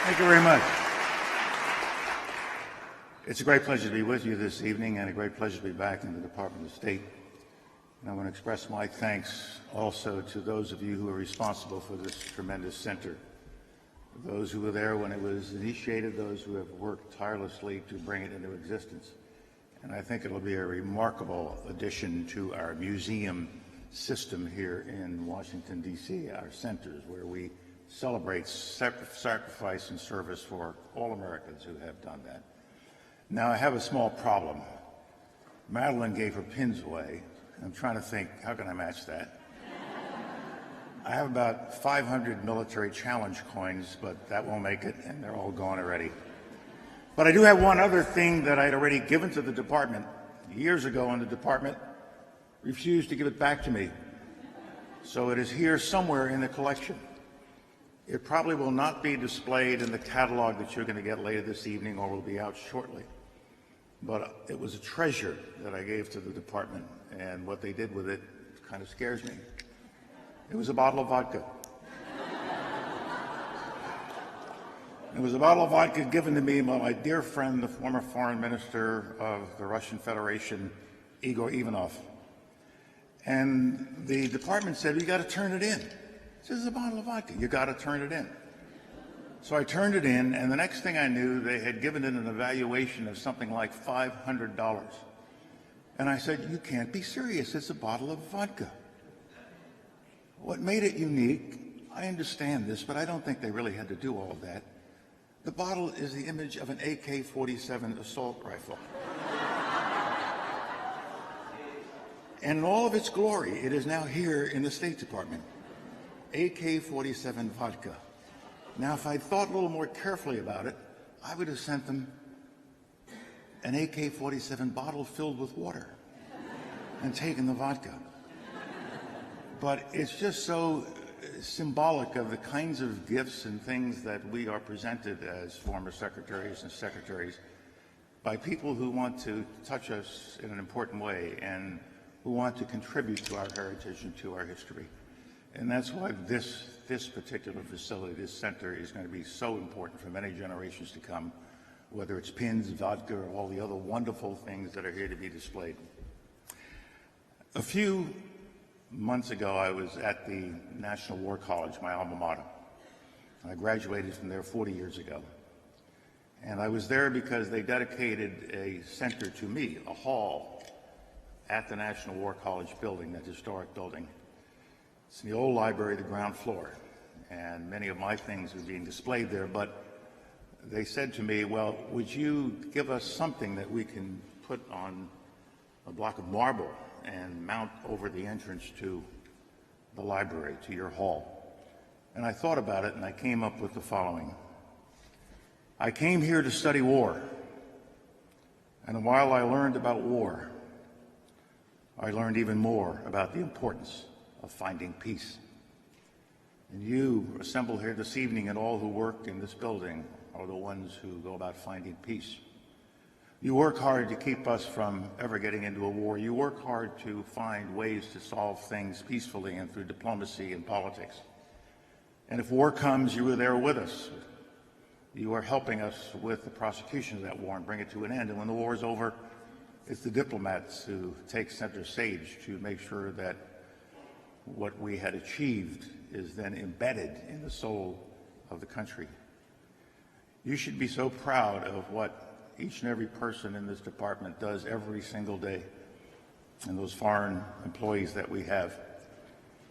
Thank you very much. It's a great pleasure to be with you this evening and a great pleasure to be back in the Department of State. And I want to express my thanks also to those of you who are responsible for this tremendous center, those who were there when it was initiated, those who have worked tirelessly to bring it into existence. And I think it will be a remarkable addition to our museum system here in Washington, D.C., our centers, where we celebrate sacrifice and service for all Americans who have done that. Now, I have a small problem. Madeline gave her pins away. I'm trying to think, how can I match that? I have about 500 military challenge coins, but that won't make it, and they're all gone already. But I do have one other thing that I'd already given to the department years ago, and the department refused to give it back to me. So it is here somewhere in the collection. It probably will not be displayed in the catalog that you're going to get later this evening or will be out shortly. But it was a treasure that I gave to the department, and what they did with it kind of scares me. It was a bottle of vodka. It was a bottle of vodka given to me by my dear friend, the former foreign minister of the Russian Federation, Igor Ivanov. And the department said, you got to turn it in. This is a bottle of vodka. You got to turn it in. So I turned it in, and the next thing I knew, they had given it an evaluation of something like $500. And I said, you can't be serious. It's a bottle of vodka. What made it unique, I understand this, but I don't think they really had to do all of that. The bottle is the image of an AK-47 assault rifle. And in all of its glory, it is now here in the State Department. AK-47 vodka. Now, if I'd thought a little more carefully about it, I would have sent them an AK-47 bottle filled with water and taken the vodka. But it's just so symbolic of the kinds of gifts and things that we are presented as former secretaries and secretaries by people who want to touch us in an important way and who want to contribute to our heritage and to our history. And that's why this particular facility, this center, is going to be so important for many generations to come, whether it's pins, vodka, or all the other wonderful things that are here to be displayed. A few months ago, I was at the National War College, my alma mater. I graduated from there 40 years ago. And I was there because they dedicated a center to me, a hall, at the National War College building, that historic building. It's in the old library, the ground floor, and many of my things are being displayed there, but they said to me, well, would you give us something that we can put on a block of marble and mount over the entrance to the library, to your hall? And I thought about it, and I came up with the following. I came here to study war, and while I learned about war, I learned even more about the importance of finding peace. And you assembled here this evening, and all who work in this building are the ones who go about finding peace. You work hard to keep us from ever getting into a war. You work hard to find ways to solve things peacefully and through diplomacy and politics. And if war comes, you are there with us. You are helping us with the prosecution of that war and bring it to an end. And when the war is over, it's the diplomats who take center stage to make sure that what we had achieved is then embedded in the soul of the country. You should be so proud of what each and every person in this department does every single day, and those foreign employees that we have.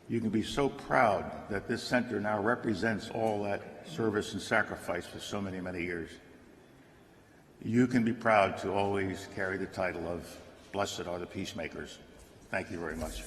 You can be so proud that this center now represents all that service and sacrifice for so many, many years. You can be proud to always carry the title of Blessed are the Peacemakers. Thank you very much.